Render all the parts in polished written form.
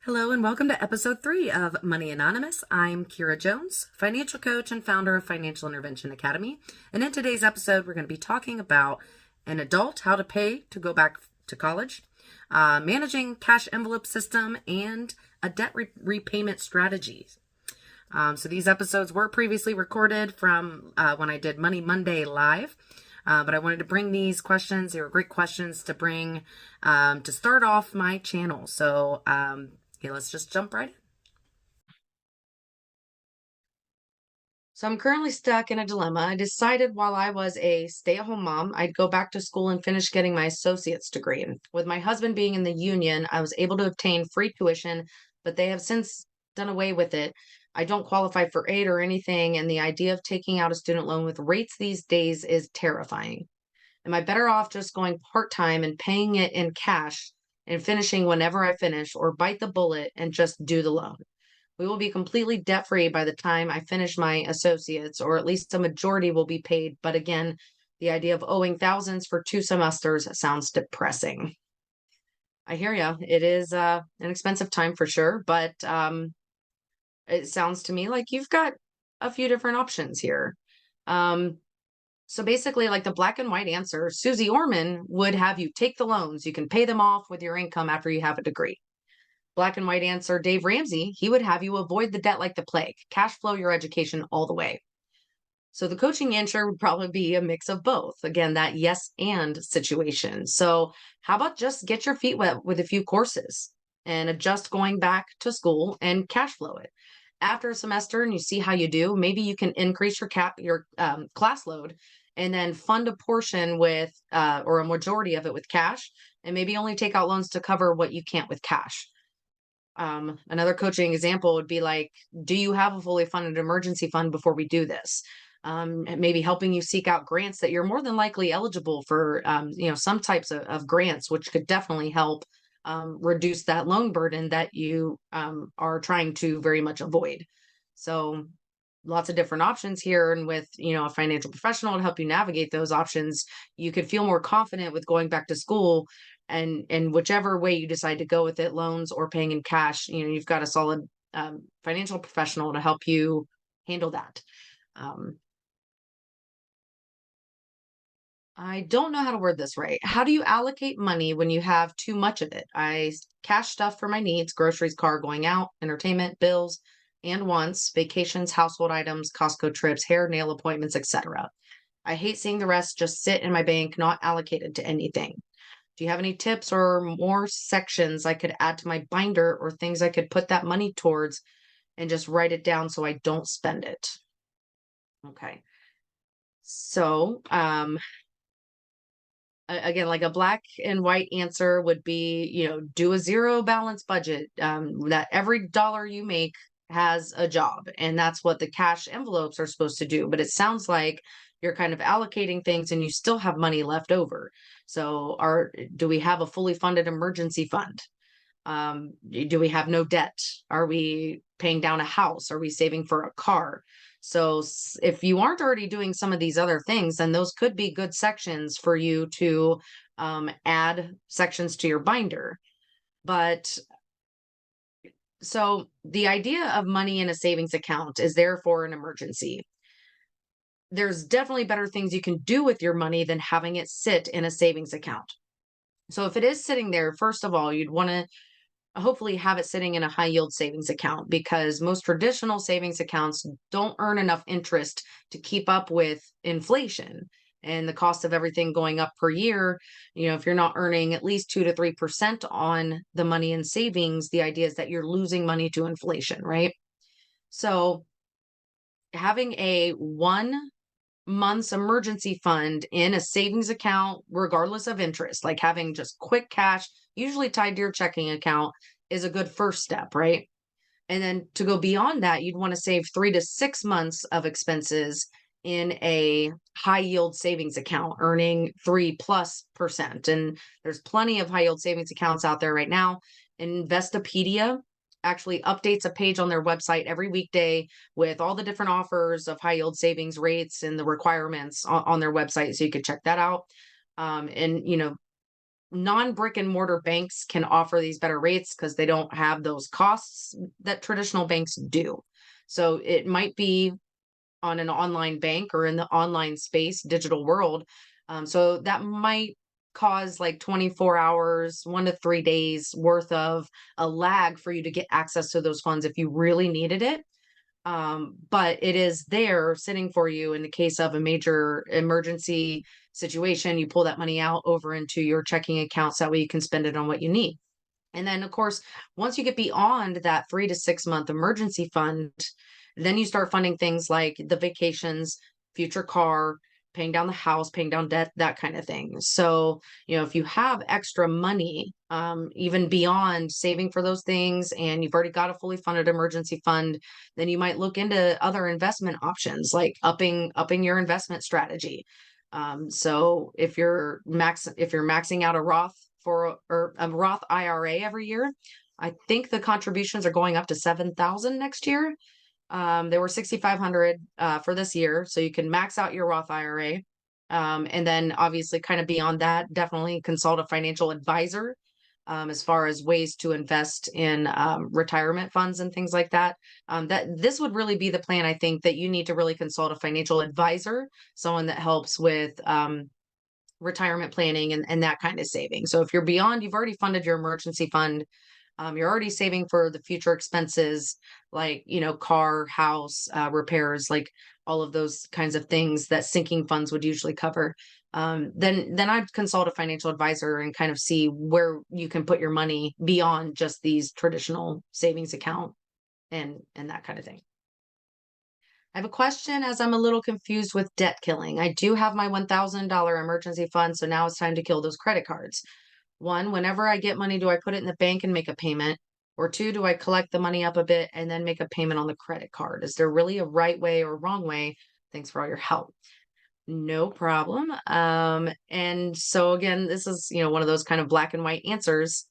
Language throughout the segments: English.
Hello and welcome to episode 3 of Money Anonymous. I'm Kira Jones, financial coach and founder of Financial Intervention Academy. And in today's episode, we're going to be talking about an adult, how to pay to go back to college, managing cash envelope system, and a debt repayment strategy. So these episodes were previously recorded from when I did Money Monday live. But I wanted to bring these questions. They were great questions to bring to start off my channel. So let's just jump right in. So I'm currently stuck in a dilemma. I decided while I was a stay-at-home mom, I'd go back to school and finish getting my associate's degree. With my husband being in the union, I was able to obtain free tuition, but they have since done away with it. I don't qualify for aid or anything, and the idea of taking out a student loan with rates these days is terrifying. Am I better off just going part-time and paying it in cash and finishing whenever I finish, or bite the bullet and just do the loan? We will be completely debt-free by the time I finish my associates, or at least a majority will be paid. But again, the idea of owing thousands for 2 semesters sounds depressing. I hear you. It is an expensive time for sure, but it sounds to me like you've got a few different options here. So basically, like the black and white answer, Susie Orman would have you take the loans. You can pay them off with your income after you have a degree. Black and white answer, Dave Ramsey, he would have you avoid the debt like the plague, cash flow your education all the way. So the coaching answer would probably be a mix of both. Again, that yes and situation. So how about just get your feet wet with a few courses and adjust going back to school and cash flow it. After a semester and you see how you do, maybe you can increase your class load and then fund a portion with or a majority of it with cash, and maybe only take out loans to cover what you can't with cash. Another coaching example would be like, do you have a fully funded emergency fund before we do this? And maybe helping you seek out grants that you're more than likely eligible for, some types of grants, which could definitely help reduce that loan burden that you are trying to very much avoid. So lots of different options here. And with, a financial professional to help you navigate those options, you could feel more confident with going back to school, and whichever way you decide to go with it, loans or paying in cash, you've got a solid financial professional to help you handle that. I don't know how to word this right. How do you allocate money when you have too much of it? Cash stuff for my needs, groceries, car, going out, entertainment, bills, and wants, vacations, household items, Costco trips, hair, nail appointments, etc. I hate seeing the rest just sit in my bank, not allocated to anything. Do you have any tips or more sections I could add to my binder, or things I could put that money towards and just write it down so I don't spend it? Okay. So, again, like a black and white answer would be, do a zero balance budget, that every dollar you make has a job. And that's what the cash envelopes are supposed to do. But it sounds like you're kind of allocating things and you still have money left over. So do we have a fully funded emergency fund? Do we have no debt? Are we paying down a house? Are we saving for a car? So if you aren't already doing some of these other things, then those could be good sections for you to add sections to your binder. But so the idea of money in a savings account is there for an emergency. There's definitely better things you can do with your money than having it sit in a savings account. So if it is sitting there, first of all, you'd want to hopefully have it sitting in a high yield savings account, because most traditional savings accounts don't earn enough interest to keep up with inflation and the cost of everything going up per year. If you're not earning at least 2 to 3% on the money in savings, the idea is that you're losing money to inflation, right? So having a 1 month's emergency fund in a savings account, regardless of interest, like having just quick cash, usually tied to your checking account, is a good first step, right? And then to go beyond that, you'd want to save 3 to 6 months of expenses in a high yield savings account, earning 3+%. And there's plenty of high yield savings accounts out there right now. Investopedia actually updates a page on their website every weekday with all the different offers of high yield savings rates and the requirements on their website. So you could check that out. And non-brick and mortar banks can offer these better rates because they don't have those costs that traditional banks do. So it might be on an online bank or in the online space, digital world. So that might cause like 24 hours, 1 to 3 days worth of a lag for you to get access to those funds if you really needed it. But it is there sitting for you in the case of a major emergency situation. You pull that money out over into your checking accounts. That way you can spend it on what you need. And then, of course, once you get beyond that 3 to 6 month emergency fund, then you start funding things like the vacations, future car, paying down the house, paying down debt, that kind of thing. So, if you have extra money, even beyond saving for those things, and you've already got a fully funded emergency fund, then you might look into other investment options, like upping your investment strategy. So if you're maxing out a Roth or a Roth IRA every year, I think the contributions are going up to 7,000 next year. They were 6,500 for this year, so you can max out your Roth IRA. And then obviously kind of beyond that, definitely consult a financial advisor as far as ways to invest in retirement funds and things like that. That this would really be the plan. I think that you need to really consult a financial advisor, someone that helps with retirement planning and that kind of saving. So if you're beyond, you've already funded your emergency fund, you're already saving for the future expenses like, car, house, repairs, like all of those kinds of things that sinking funds would usually cover. Then I'd consult a financial advisor and kind of see where you can put your money beyond just these traditional savings account and that kind of thing. I have a question as I'm a little confused with debt killing. I do have my $1,000 emergency fund, so now it's time to kill those credit cards. One, whenever I get money, do I put it in the bank and make a payment? Or two, do I collect the money up a bit and then make a payment on the credit card? Is there really a right way or wrong way? Thanks for all your help. No problem. And so again, this is, one of those kind of black and white answers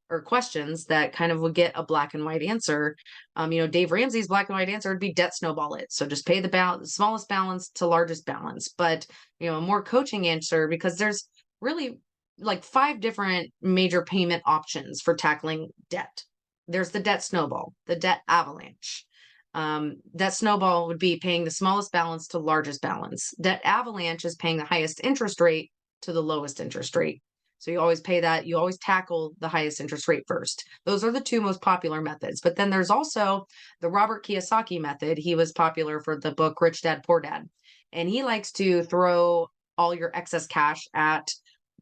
or questions that kind of would get a black and white answer. Dave Ramsey's black and white answer would be debt snowball it. So just pay the smallest balance to largest balance. But, a more coaching answer, because there's really like 5 different major payment options for tackling debt. There's the debt snowball, the debt avalanche. Debt snowball would be paying the smallest balance to largest balance. Debt avalanche is paying the highest interest rate to the lowest interest rate. So you always pay that, you always tackle the highest interest rate first. Those are the 2 most popular methods. But then there's also the Robert Kiyosaki method. He was popular for the book Rich Dad Poor Dad. And he likes to throw all your excess cash at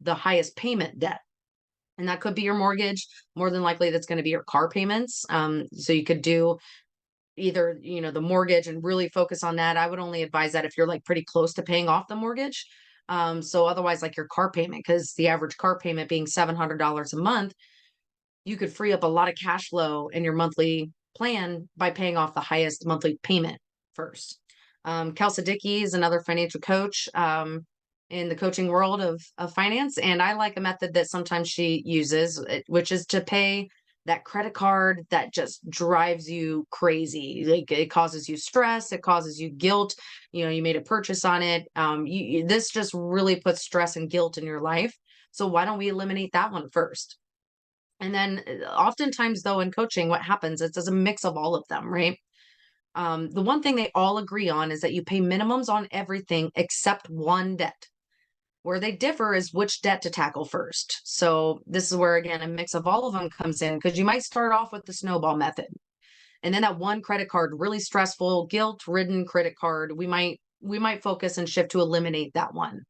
the highest payment debt. And that could be your mortgage. More than likely, that's going to be your car payments. So you could do either, the mortgage and really focus on that. I would only advise that if you're like pretty close to paying off the mortgage. So otherwise, like your car payment, because the average car payment being $700 a month, you could free up a lot of cash flow in your monthly plan by paying off the highest monthly payment first. Kelsey Dickey is another financial coach in the coaching world of finance. And I like a method that sometimes she uses, which is to pay that credit card that just drives you crazy. Like it causes you stress, it causes you guilt. You made a purchase on it. This just really puts stress and guilt in your life. So why don't we eliminate that one first? And then oftentimes though in coaching, what happens is it's a mix of all of them, right? The one thing they all agree on is that you pay minimums on everything except one debt. Where they differ is which debt to tackle first. So this is where, again, a mix of all of them comes in, because you might start off with the snowball method. And then that one credit card, really stressful, guilt-ridden credit card, we might focus and shift to eliminate that one.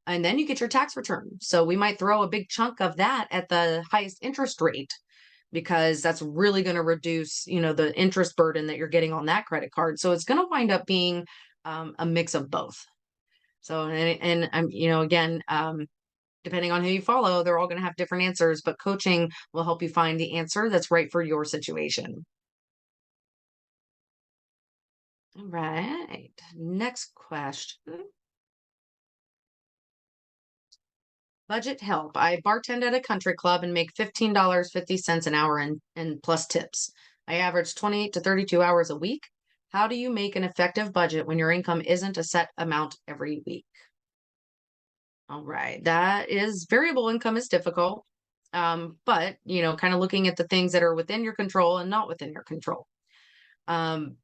And then you get your tax return. So we might throw a big chunk of that at the highest interest rate, because that's really going to reduce, the interest burden that you're getting on that credit card. So it's going to wind up being a mix of both. So, and I'm, again, depending on who you follow, they're all going to have different answers, but coaching will help you find the answer that's right for your situation. All right. Next question. Budget help. I bartend at a country club and make $15.50 an hour and plus tips. I average 28 to 32 hours a week. How do you make an effective budget when your income isn't a set amount every week? All right. That is variable income is difficult. But kind of looking at the things that are within your control and not within your control. Um,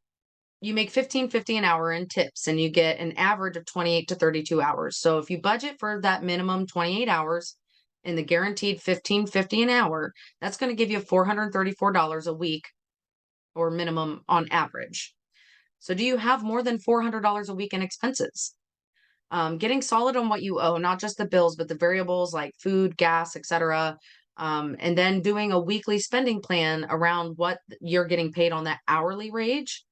you make 15.50 an hour in tips and you get an average of 28 to 32 hours. So if you budget for that minimum 28 hours and the guaranteed 15.50 an hour, that's going to give you $434 a week or minimum on average. So do you have more than $400 a week in expenses? Getting solid on what you owe, not just the bills, but the variables like food, gas, etc. And then doing a weekly spending plan around what you're getting paid on that hourly wage.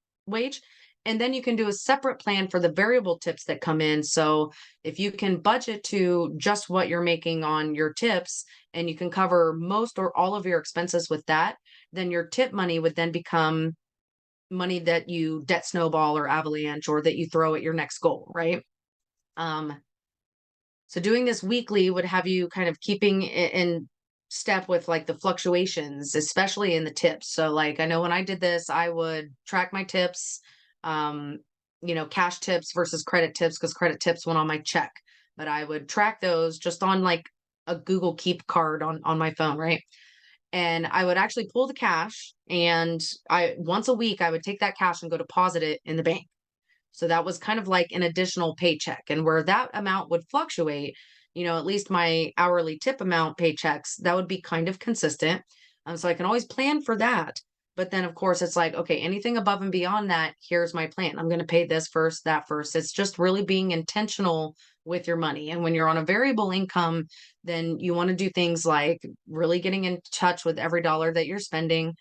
And then you can do a separate plan for the variable tips that come in. So if you can budget to just what you're making on your tips and you can cover most or all of your expenses with that, then your tip money would then become money that you debt snowball or avalanche or that you throw at your next goal, right? Um, so doing this weekly would have you kind of keeping in step with like the fluctuations, especially in the tips. So like I know when I did this, I would track my tips, um, cash tips versus credit tips because credit tips went on my check. But I would track those just on like a Google Keep card on my phone, right? And I would actually pull the cash and I once a week I would take that cash and go deposit it in the bank. So that was kind of like an additional paycheck. And where that amount would fluctuate, at least my hourly tip amount paychecks, that would be kind of consistent. So I can always plan for that. But then, of course, it's like, okay, anything above and beyond that, here's my plan. I'm going to pay this first, that first. It's just really being intentional with your money. And when you're on a variable income, then you want to do things like really getting in touch with every dollar that you're spending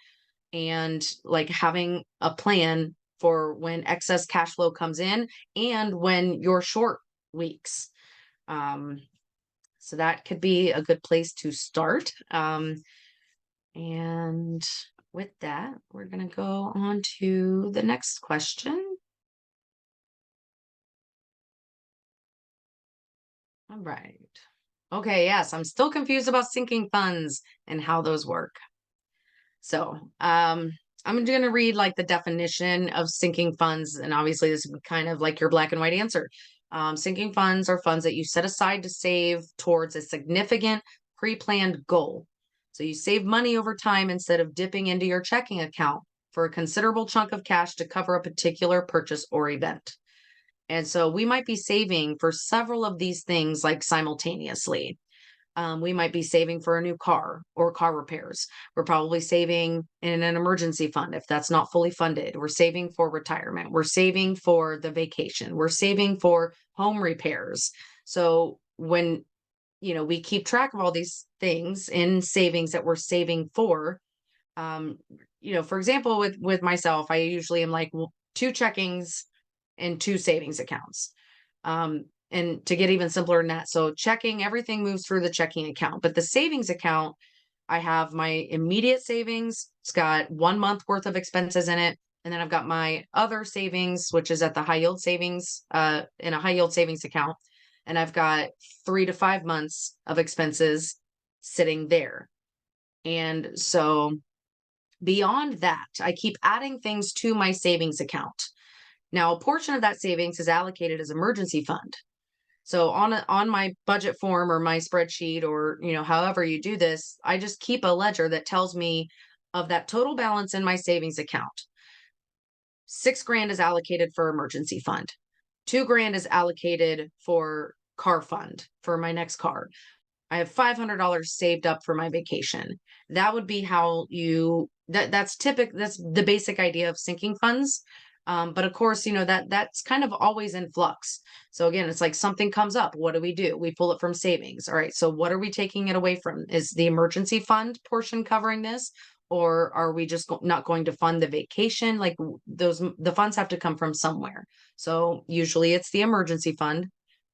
and like having a plan for when excess cash flow comes in and when you're short weeks. Um, so that could be a good place to start. And with that, we're going to go on to the next question. All right. Okay, yes, I'm still confused about sinking funds and how those work. So, I'm going to read like the definition of sinking funds. And obviously, this would be kind of like your black and white answer. Sinking funds are funds that you set aside to save towards a significant pre planned goal. So, you save money over time instead of dipping into your checking account for a considerable chunk of cash to cover a particular purchase or event. And so, we might be saving for several of these things like simultaneously. We might be saving for a new car or car repairs. We're probably saving in an emergency fund if that's not fully funded. We're saving for retirement. We're saving for the vacation. We're saving for home repairs. So when we keep track of all these things in savings that we're saving for, um, for example, with myself, I usually am like two checkings and two savings accounts. And to get even simpler than that, so checking, everything moves through the checking account, but the savings account, I have my immediate savings. It's got 1 month worth of expenses in it. And then I've got my other savings, which is at the high yield savings, in a high yield savings account. And I've got 3 to 5 months of expenses sitting there. And so beyond that, I keep adding things to my savings account. Now, a portion of that savings is allocated as emergency fund. So on my budget form or my spreadsheet or however you do this, I just keep a ledger that tells me of that total balance in my savings account. 6 grand is allocated for emergency fund. 2 grand is allocated for car fund for my next car. I have $500 saved up for my vacation. That would be how that's the basic idea of sinking funds. But of course, that's kind of always in flux. So again, it's like something comes up. What do? We pull it from savings. All right. So what are we taking it away from? Is the emergency fund portion covering this? Or are we just not going to fund the vacation? Like the funds have to come from somewhere. So usually it's the emergency fund.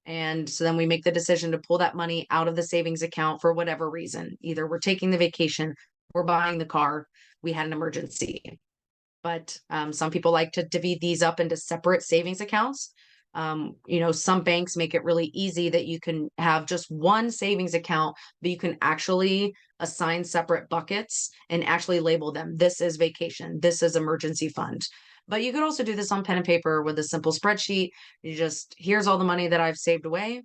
And so then we make the decision to pull that money out of the savings account for whatever reason. Either we're taking the vacation, we're buying the car, we had an emergency. But some people like to divvy these up into separate savings accounts. Some banks make it really easy that you can have just one savings account, but you can actually assign separate buckets and actually label them. This is vacation, this is emergency fund. But you could also do this on pen and paper with a simple spreadsheet. Here's all the money that I've saved away.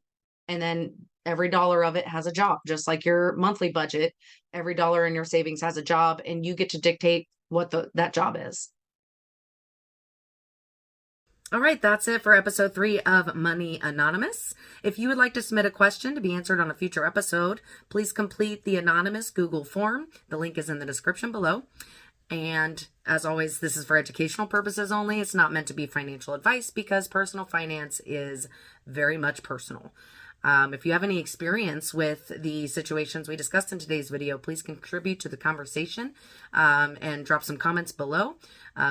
And then every dollar of it has a job, just like your monthly budget. Every dollar in your savings has a job, and you get to dictate what that job is. All right, that's it for episode 3 of Money Anonymous. If you would like to submit a question to be answered on a future episode, please complete the anonymous Google form. The link is in the description below. And as always, this is for educational purposes only. It's not meant to be financial advice because personal finance is very much personal. If you have any experience with the situations we discussed in today's video, please contribute to the conversation and drop some comments below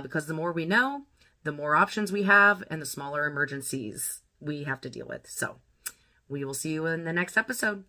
because the more we know, the more options we have and the smaller emergencies we have to deal with. So we will see you in the next episode.